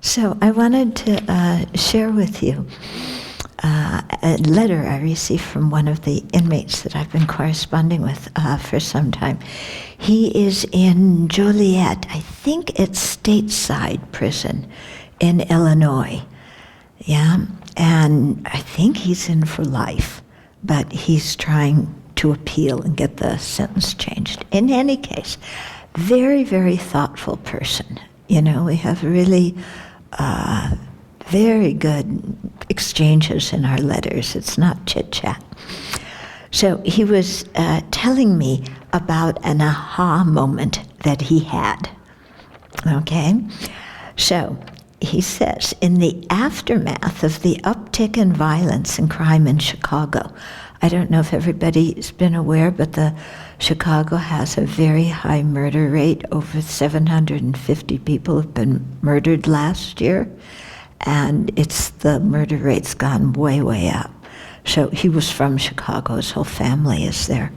So I wanted to share with you a letter I received from one of the inmates that I've been corresponding with for some time. He is in Joliet, I think it's Stateside Prison in Illinois. Yeah, and I think he's in for life, but he's trying to appeal and get the sentence changed. In any case, very, very thoughtful person. You know, we have really very good exchanges in our letters. It's not chit-chat. So he was telling me about an aha moment that he had. Okay? So he says, in the aftermath of the uptick in violence and crime in Chicago, I don't know if everybody's been aware, but Chicago has a very high murder rate. Over 750 people have been murdered last year, and the murder rate's gone way, way up. So he was from Chicago, his whole family is there.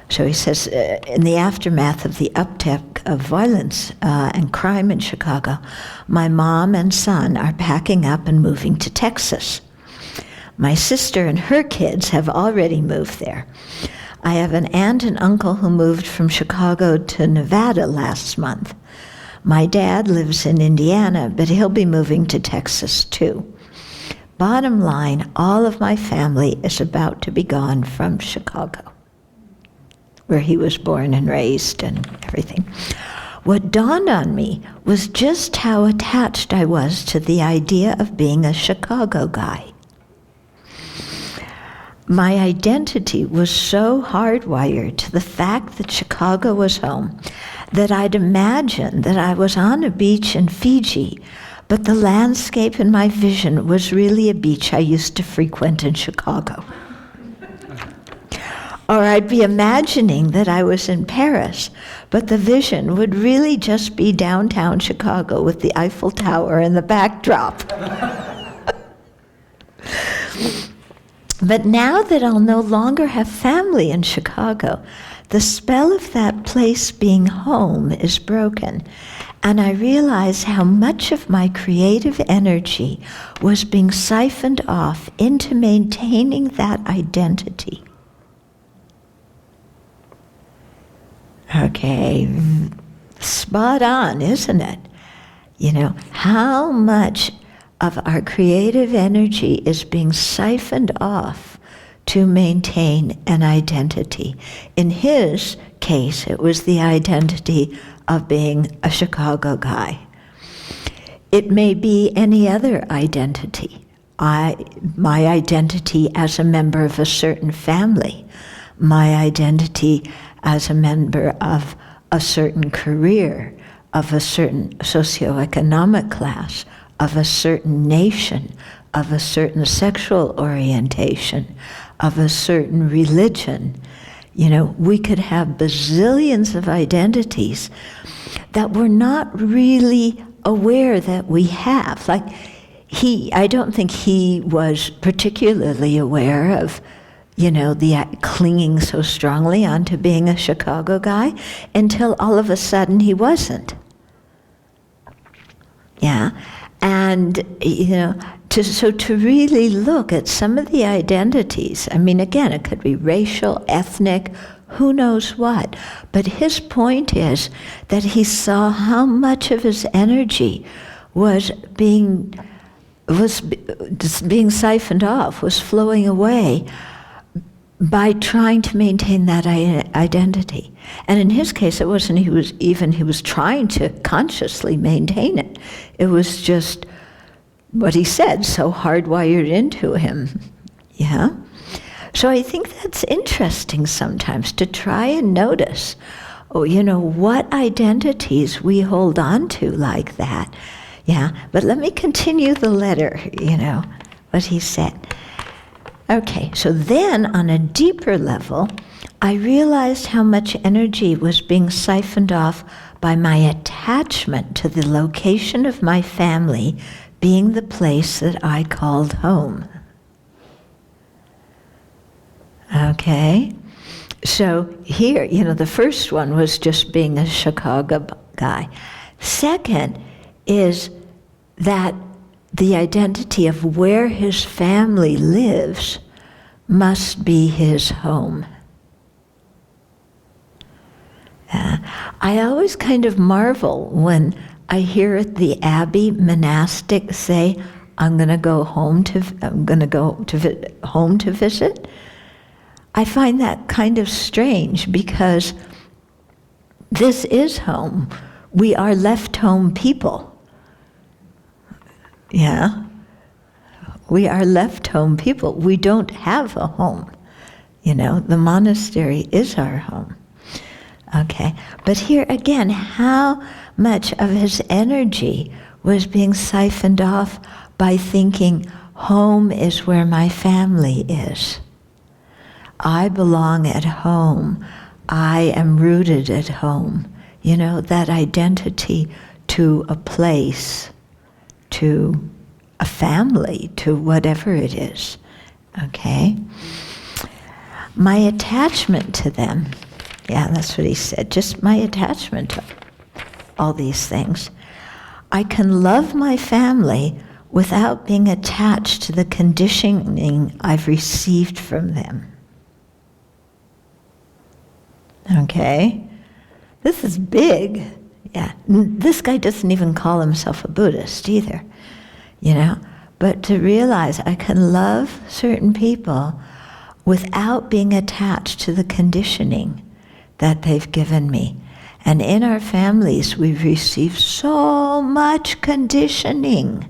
So he says, in the aftermath of the uptick of violence and crime in Chicago, my mom and son are packing up and moving to Texas. My sister and her kids have already moved there. I have an aunt and uncle who moved from Chicago to Nevada last month. My dad lives in Indiana, but he'll be moving to Texas too. Bottom line, all of my family is about to be gone from Chicago, where he was born and raised and everything. What dawned on me was just how attached I was to the idea of being a Chicago guy. My identity was so hardwired to the fact that Chicago was home that I'd imagined that I was on a beach in Fiji, but the landscape in my vision was really a beach I used to frequent in Chicago. Or I'd be imagining that I was in Paris, but the vision would really just be downtown Chicago with the Eiffel Tower in the backdrop. But now that I'll no longer have family in Chicago, the spell of that place being home is broken, and I realize how much of my creative energy was being siphoned off into maintaining that identity. Okay, spot on, isn't it? You know, how much of our creative energy is being siphoned off to maintain an identity. In his case, it was the identity of being a Chicago guy. It may be any other identity. My identity as a member of a certain family, my identity as a member of a certain career, of a certain socioeconomic class, of a certain nation, of a certain sexual orientation, of a certain religion. You know, we could have bazillions of identities that we're not really aware that we have. Like I don't think he was particularly aware of, you know, the clinging so strongly onto being a Chicago guy until all of a sudden he wasn't. Yeah. And, you know, to really look at some of the identities, I mean, again, it could be racial, ethnic, who knows what. But his point is that he saw how much of his energy was being siphoned off, was flowing away by trying to maintain that identity. And in his case, it wasn't he was trying to consciously maintain it. It was just what he said, so hardwired into him. Yeah? So I think that's interesting sometimes to try and notice, you know, what identities we hold on to like that. Yeah? But let me continue the letter, you know, what he said. Okay, so then on a deeper level, I realized how much energy was being siphoned off by my attachment to the location of my family being the place that I called home. Okay, so here, you know, the first one was just being a Chicago guy. Second is that the identity of where his family lives must be his home. I always kind of marvel when I hear the Abbey monastic say, I'm going to go home to visit. I find that kind of strange because this is home. We are left home people. Yeah. We are left home people. We don't have a home. The monastery is our home. Okay, but here again, how much of his energy was being siphoned off by thinking, home is where my family is. I belong at home. I am rooted at home. That identity to a place, to a family, to whatever it is. Okay? My attachment to them. Yeah, that's what he said. Just my attachment to all these things. I can love my family without being attached to the conditioning I've received from them. Okay? This is big. Yeah. This guy doesn't even call himself a Buddhist either. But to realize I can love certain people without being attached to the conditioning that they've given me. And in our families, we've received so much conditioning,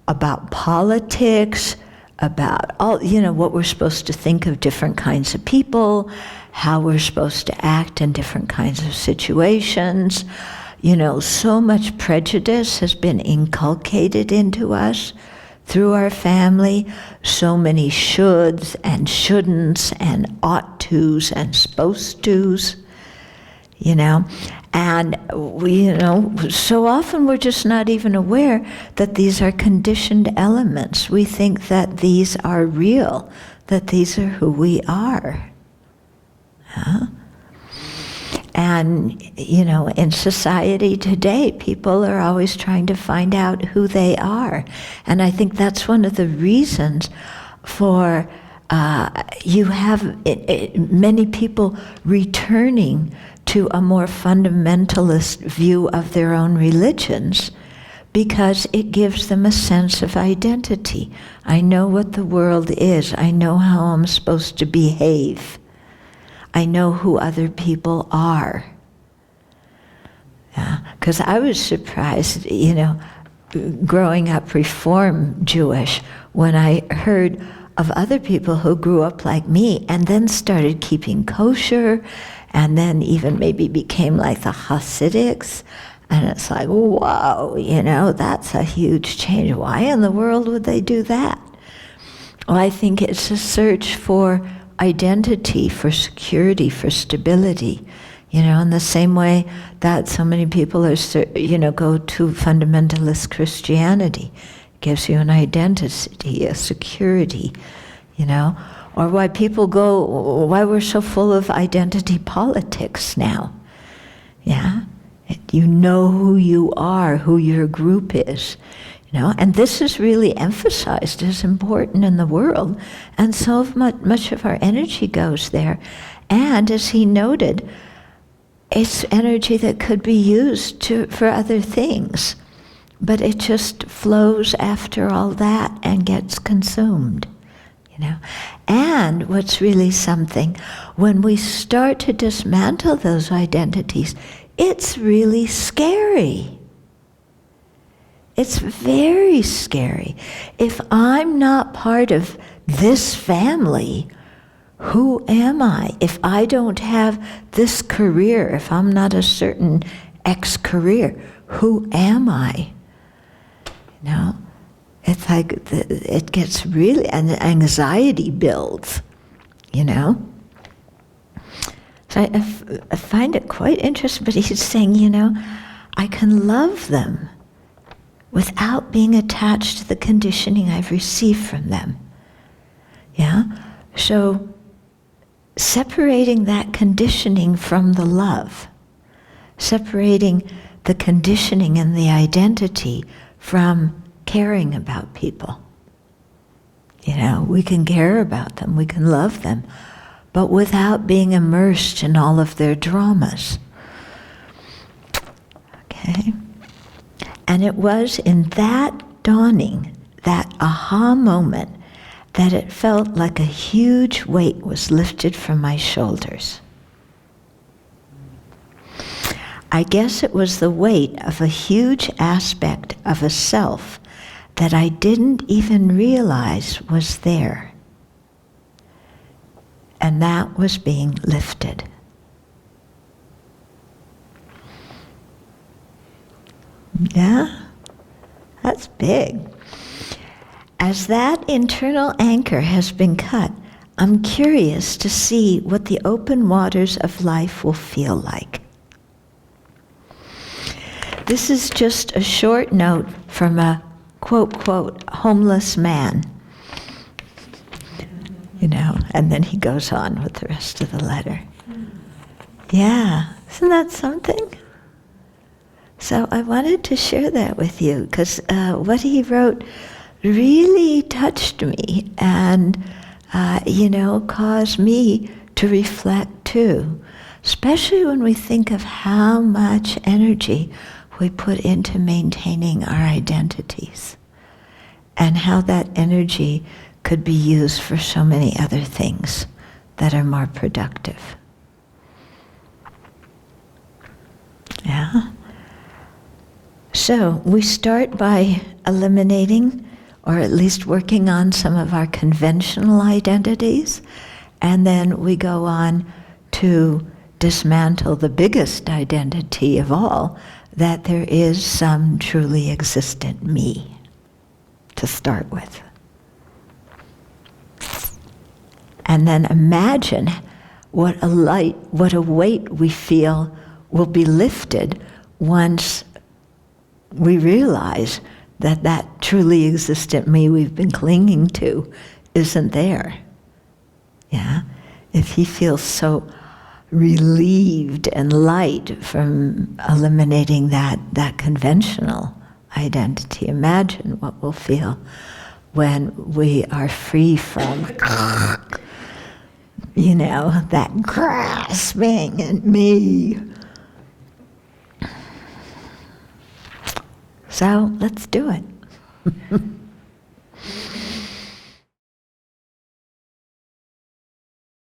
about politics, about all, what we're supposed to think of different kinds of people, how we're supposed to act in different kinds of situations. So much prejudice has been inculcated into us through our family, so many shoulds and shouldn'ts and ought tos and supposed tos, and we, so often we're just not even aware that these are conditioned elements. We think that these are real, that these are who we are. Huh? And, in society today, people are always trying to find out who they are. And I think that's one of the reasons for you have many people returning to a more fundamentalist view of their own religions, because it gives them a sense of identity. I know what the world is. I know how I'm supposed to behave. I know who other people are. Because I was surprised, growing up Reform Jewish, when I heard of other people who grew up like me and then started keeping kosher and then even maybe became like the Hasidics. And it's like, wow, that's a huge change. Why in the world would they do that? Well, I think it's a search for identity, for security, for stability. In the same way that so many people are, go to fundamentalist Christianity. It gives you an identity, a security, Or why people why we're so full of identity politics now. Yeah? You know who you are, who your group is. And this is really emphasized as important in the world. And so much of our energy goes there. And as he noted, it's energy that could be used for other things. But it just flows after all that and gets consumed. And what's really something, when we start to dismantle those identities, it's really scary. It's very scary. If I'm not part of this family, who am I? If I don't have this career, if I'm not a certain X career, who am I? It's like it gets really, and the anxiety builds, So I find it quite interesting, but he's saying, I can love them without being attached to the conditioning I've received from them. Yeah? So separating that conditioning from the love, separating the conditioning and the identity from caring about people. You know, we can care about them, we can love them, but without being immersed in all of their dramas. Okay? And it was in that dawning, that aha moment, that it felt like a huge weight was lifted from my shoulders. I guess it was the weight of a huge aspect of a self that I didn't even realize was there. And that was being lifted. Yeah? That's big. As that internal anchor has been cut, I'm curious to see what the open waters of life will feel like. This is just a short note from a quote, quote, homeless man. You know, and then he goes on with the rest of the letter. Yeah, isn't that something? So I wanted to share that with you because what he wrote really touched me and, caused me to reflect too, especially when we think of how much energy we put into maintaining our identities and how that energy could be used for so many other things that are more productive. Yeah? So we start by eliminating, or at least working on some of our conventional identities, and then we go on to dismantle the biggest identity of all, that there is some truly existent me to start with. And then imagine what a weight we feel will be lifted once we realize that that truly existent me we've been clinging to isn't there. Yeah? If he feels so relieved and light from eliminating that conventional identity, imagine what we'll feel when we are free from, that grasping at me. So let's do it.